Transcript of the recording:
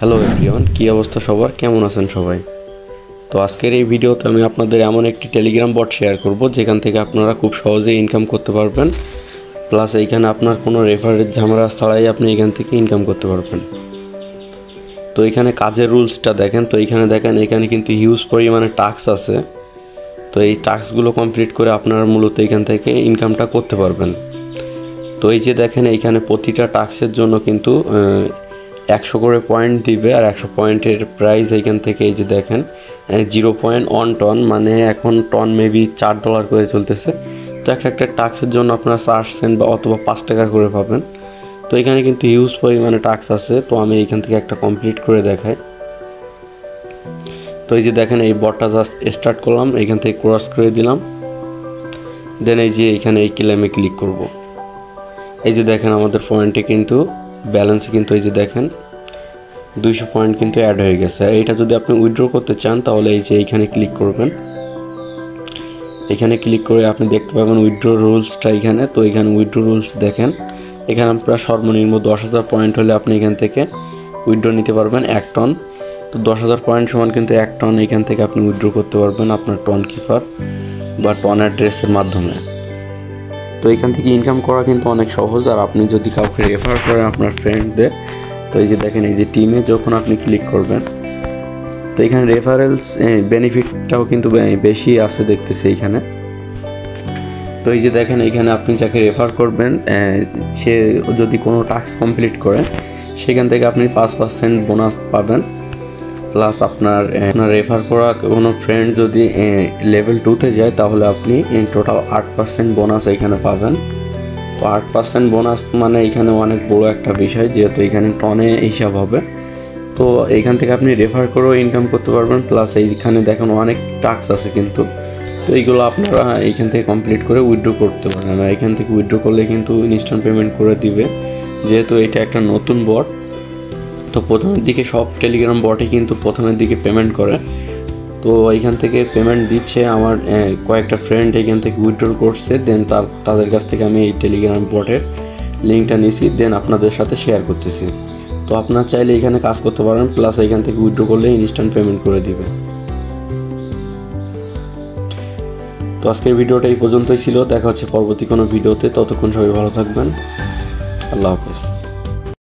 Hello everyone, কী অবস্থা সবার, কেমন আছেন সবাই? তো আজকের এই ভিডিওতে আমি আপনাদের এমন একটি টেলিগ্রাম বট শেয়ার করব যেখান থেকে আপনারা খুব সহজেই ইনকাম করতে পারবেন, প্লাস এইখানে আপনার কোনো রেফারের ঝামেলা ছাড়াই আপনি এখান থেকে ইনকাম করতে পারবেন। তো এখানে কাজের রুলসটা দেখেন। তো এইখানে দেখেন, এখানে কিন্তু হিউজ পরিমাণে টাস্ক আছে। তো এই টাস্কগুলো কমপ্লিট করে আপনারা মূলত এখান থেকে ইনকামটা করতে পারবেন। তো এই যে দেখেন, এইখানে প্রতিটা টাস্কের জন্য কিন্তু 100 করে পয়েন্ট দিবে, আর 100 পয়েন্টের প্রাইস এইখান থেকে এই যে দেখেন 0.1 টন, মানে এখন টন মেবি $4 করে চলতেছে। তো একটা টাস্কের জন্য আপনারা 4 সেন্ট বা অথবা 5 টাকা করে পাবেন। তো এখানে কিন্তু হিউজ পরিমাণে টাস্ক আছে। তো আমি এইখান থেকে একটা কমপ্লিট করে দেখাই। তো এই যে দেখেন, এই বটটা জাস্ট স্টার্ট করলাম, এইখান থেকে ক্রস করে দিলাম, দেন এই যে এইখানে এই ক্লেমে ক্লিক করব। এই যে দেখেন আমাদের পয়েন্টে কিন্তু ব্যালেন্সে কিন্তু এই যে দেখেন 200 পয়েন্ট কিন্তু অ্যাড হয়ে গেছে। আর এটা যদি আপনি উইথড্র করতে চান তাহলে এই যে এইখানে ক্লিক করবেন। এখানে ক্লিক করে আপনি দেখতে পাবেন উইথড্র রুলসটা এখানে। তো এখানে উইথড্র রুলস দেখেন, এখানে আপনার সর্বনিম্ন 10,000 পয়েন্ট হলে আপনি এখান থেকে উইথড্র নিতে পারবেন 1 টন। তো 10,000 পয়েন্ট সমান কিন্তু 1 টন এখান থেকে আপনি উইথড্র করতে পারবেন আপনার টন কিপার বা টন অ্যাড্রেসের মাধ্যমে। তো এখান থেকে ইনকাম করা কিন্তু অনেক সহজ। আর আপনি যদি কাউকে রেফার করেন আপনার ফ্রেন্ডদের, তো এই যে দেখেন, এই যে টিমে যখন আপনি ক্লিক করবেন, তো এখানে রেফারেলস বেনিফিটটাও কিন্তু বেশি আছে দেখতেছি এইখানে। তো এই যে দেখেন, এইখানে আপনি যাকে রেফার করবেন সে যদি কোনো টাস্ক কমপ্লিট করে সেখান থেকে আপনি 5% বোনাস পাবেন। প্লাস আপনার রেফার করা কোনো ফ্রেন্ড যদি লেভেল 2-তে যায় তাহলে আপনি টোটাল 8% বোনাস এখানে পাবেন। তো 8% বোনাস মানে এখানে অনেক বড় একটা বিষয়, যেহেতু এখানে টনে হিসাব হবে। তো এইখান থেকে আপনি রেফার করেও ইনকাম করতে পারবেন। প্লাস এইখানে দেখুন অনেক টাস্ক আছে কিন্তু, তো এইগুলো আপনারা এইখান থেকে কমপ্লিট করে উইথড্র করতে পারেন। আর এখান থেকে উইথড্র করলে কিন্তু ইনস্ট্যান্ট পেমেন্ট করে দিবে, যেহেতু এটা একটা নতুন বট। তো প্রথমের দিকে সব টেলিগ্রাম বটে কিন্তু প্রথমের দিকে পেমেন্ট করে। তো এইখান থেকে পেমেন্ট দিচ্ছে আমার কয়েকটা ফ্রেন্ড এখান থেকে উইথড্র করছে, দেন তাদের কাছ থেকে আমি এই টেলিগ্রাম বটের লিঙ্কটা নিয়েছি, দেন আপনাদের সাথে শেয়ার করতেছি। তো আপনারা চাইলে এখানে কাজ করতে পারেন, প্লাস এখান থেকে উইথড্র করলে ইনস্ট্যান্ট পেমেন্ট করে দিবে। তো আজকের ভিডিওটা এই পর্যন্তই ছিল। দেখা হচ্ছে পরবর্তী কোনো ভিডিওতে। ততক্ষণ সবাই ভালো থাকবেন। আল্লাহ হাফেজ।